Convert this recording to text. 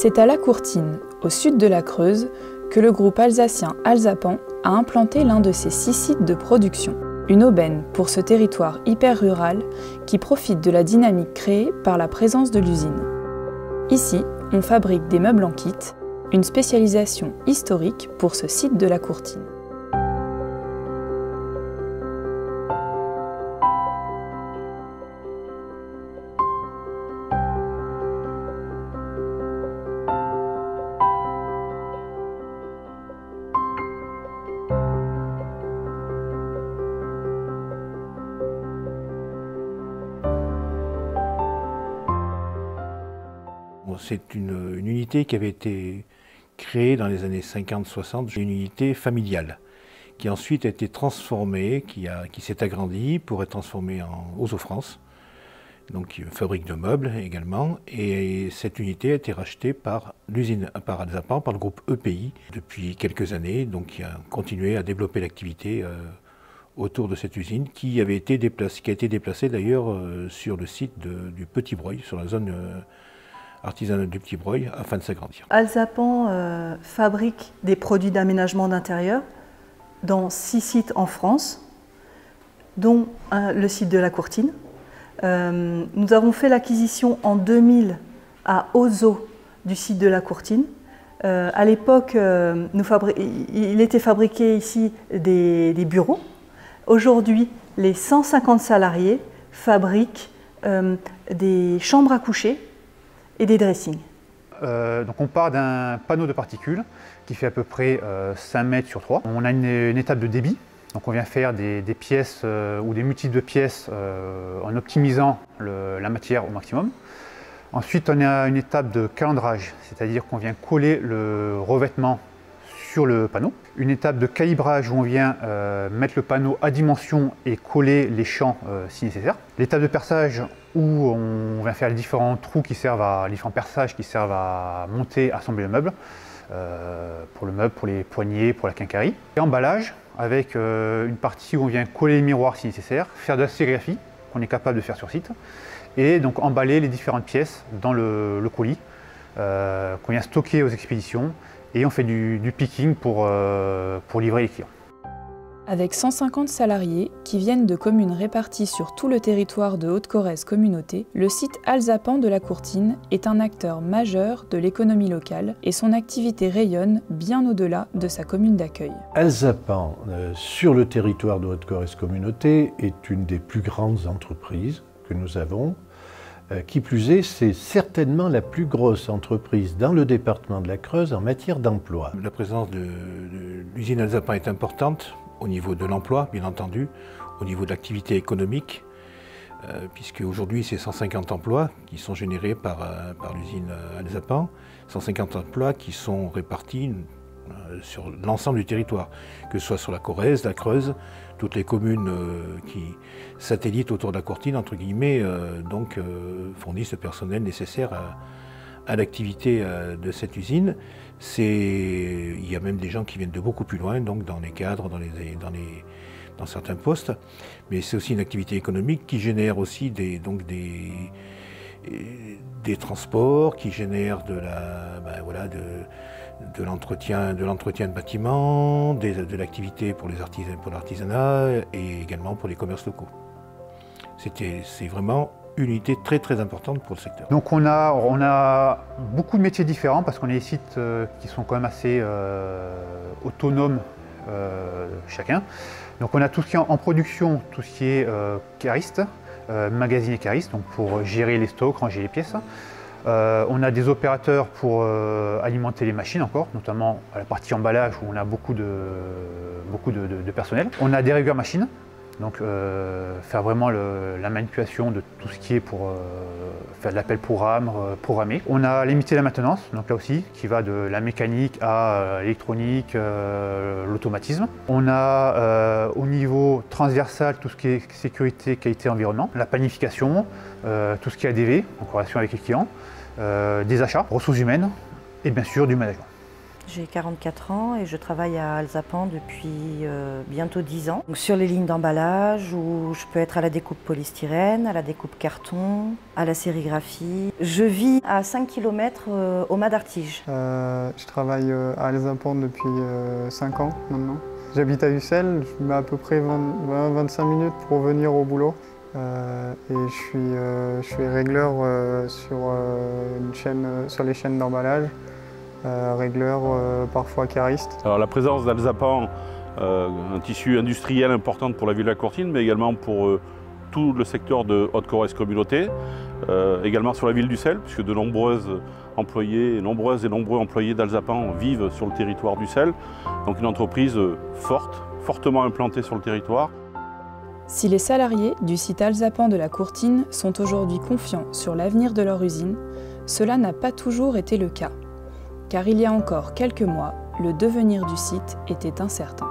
C'est à La Courtine, au sud de la Creuse, que le groupe alsacien Alsapan a implanté l'un de ses 6 sites de production. Une aubaine pour ce territoire hyper rural qui profite de la dynamique créée par la présence de l'usine. Ici, on fabrique des meubles en kit, une spécialisation historique pour ce site de La Courtine. C'est une unité qui avait été créée dans les années 50-60, une unité familiale, qui ensuite a été transformée, qui s'est agrandie pour être transformée aux Offrances, donc une fabrique de meubles également. Et cette unité a été rachetée par l'usine par Alsapan, par le groupe EPI, depuis quelques années, donc qui a continué à développer l'activité autour de cette usine, qui a été déplacée d'ailleurs sur le site du Petit Breuil, sur la zone artisanale du Petit Breuil, afin de s'agrandir. Alsapan fabrique des produits d'aménagement d'intérieur dans 6 sites en France, dont le site de La Courtine. Nous avons fait l'acquisition en 2000 à Ozo du site de La Courtine. À l'époque, il était fabriqué ici des bureaux. Aujourd'hui, les 150 salariés fabriquent des chambres à coucher et des dressings. Donc on part d'un panneau de particules qui fait à peu près 5 mètres sur 3. On a une étape de débit, donc on vient faire des pièces ou des multiples de pièces en optimisant la matière au maximum. Ensuite on a une étape de calendrage, c'est-à-dire qu'on vient coller le revêtement sur le panneau. Une étape de calibrage où on vient mettre le panneau à dimension et coller les champs si nécessaire. L'étape de perçage où on vient faire les différents trous qui servent les différents perçages qui servent à monter, assembler le meuble, pour les poignées, pour la quincaillerie. Et emballage avec une partie où on vient coller les miroirs si nécessaire, faire de la sérigraphie qu'on est capable de faire sur site, et donc emballer les différentes pièces dans le colis qu'on vient stocker aux expéditions. Et on fait du picking pour livrer les clients. Avec 150 salariés qui viennent de communes réparties sur tout le territoire de Haute-Corrèze Communauté, le site Alsapan de La Courtine est un acteur majeur de l'économie locale et son activité rayonne bien au-delà de sa commune d'accueil. Alsapan, sur le territoire de Haute-Corrèze Communauté, est une des plus grandes entreprises que nous avons. Qui plus est, c'est certainement la plus grosse entreprise dans le département de la Creuse en matière d'emploi. La présence de l'usine Alsapan est importante au niveau de l'emploi, bien entendu, au niveau de l'activité économique, puisque aujourd'hui c'est 150 emplois qui sont générés par l'usine Alsapan, 150 emplois qui sont répartis sur l'ensemble du territoire, que ce soit sur la Corrèze, la Creuse, toutes les communes qui satellites autour de La Courtine, entre guillemets, fournissent le personnel nécessaire à l'activité de cette usine. Il y a même des gens qui viennent de beaucoup plus loin, donc dans les cadres, dans certains postes, mais c'est aussi une activité économique qui génère aussi des transports, qui génère de l'entretien de bâtiments, de l'activité pour l'artisanat et également pour les commerces locaux. C'est vraiment une unité très très importante pour le secteur. Donc on a beaucoup de métiers différents parce qu'on a des sites qui sont quand même assez autonomes chacun. Donc on a tout ce qui est en production, tout ce qui est cariste, magasinier cariste, donc pour gérer les stocks, ranger les pièces. On a des opérateurs pour alimenter les machines encore, notamment à la partie emballage où on a beaucoup de personnel. On a des rigueurs machines, donc faire vraiment la manipulation de tout ce qui est pour faire de l'appel programmé. On a limité la maintenance, donc là aussi, qui va de la mécanique à l'électronique, l'automatisme. On a au niveau transversal tout ce qui est sécurité, qualité, environnement, la planification, tout ce qui est ADV, en relation avec les clients, des achats, ressources humaines et bien sûr du management. J'ai 44 ans et je travaille à Alsapan depuis bientôt 10 ans. Donc sur les lignes d'emballage où je peux être à la découpe polystyrène, à la découpe carton, à la sérigraphie. Je vis à 5 km au Mas d'Artige. Je travaille à Alsapan depuis 5 ans maintenant. J'habite à Ussel, je mets à peu près 20-25 minutes pour venir au boulot. Et je suis régleur sur les chaînes d'emballage. Régleur, parfois cariste. Alors la présence d'Alsapan, un tissu industriel important pour la ville de la Courtine, mais également pour tout le secteur de Haute-Corrèze Communauté, également sur la ville d'Ussel, puisque de nombreuses et nombreux employés d'Alsapan vivent sur le territoire d'Ussel. Donc une entreprise fortement implantée sur le territoire. Si les salariés du site Alsapan de la Courtine sont aujourd'hui confiants sur l'avenir de leur usine, cela n'a pas toujours été le cas. Car il y a encore quelques mois, le devenir du site était incertain.